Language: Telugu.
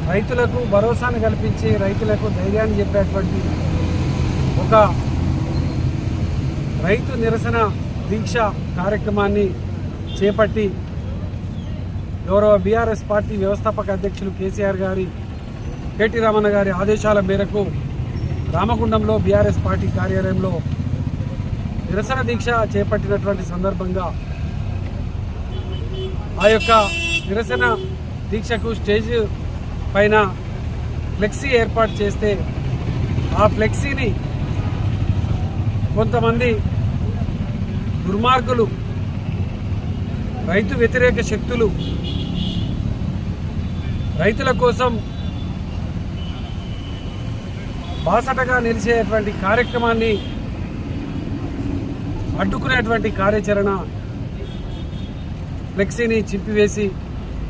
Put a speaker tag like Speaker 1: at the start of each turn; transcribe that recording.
Speaker 1: రైతులకు భరోసాను కల్పించి రైతులకు ధైర్యాన్ని చెప్పేటువంటి ఒక రైతు నిరసన దీక్ష కార్యక్రమాన్ని చేపట్టి గౌరవ బీఆర్ఎస్ పార్టీ వ్యవస్థాపక అధ్యక్షులు కేసీఆర్ గారి కేటీ రామన్న గారి ఆదేశాల మేరకు రామగుండంలో బీఆర్ఎస్ పార్టీ కార్యాలయంలో నిరసన దీక్ష చేపట్టినటువంటి సందర్భంగా ఆ యొక్క నిరసన దీక్షకు స్టేజ్ పైన ఫ్లెక్సీ ఏర్పాటు చేస్తే ఆ ఫ్లెక్సీని కొంతమంది దుర్మార్గులు రైతు వ్యతిరేక శక్తులు రైతుల కోసం బాసటగా నిలిచేటువంటి కార్యక్రమాన్ని అడ్డుకునేటువంటి కార్యాచరణ ఫ్లెక్సీని చింపివేసి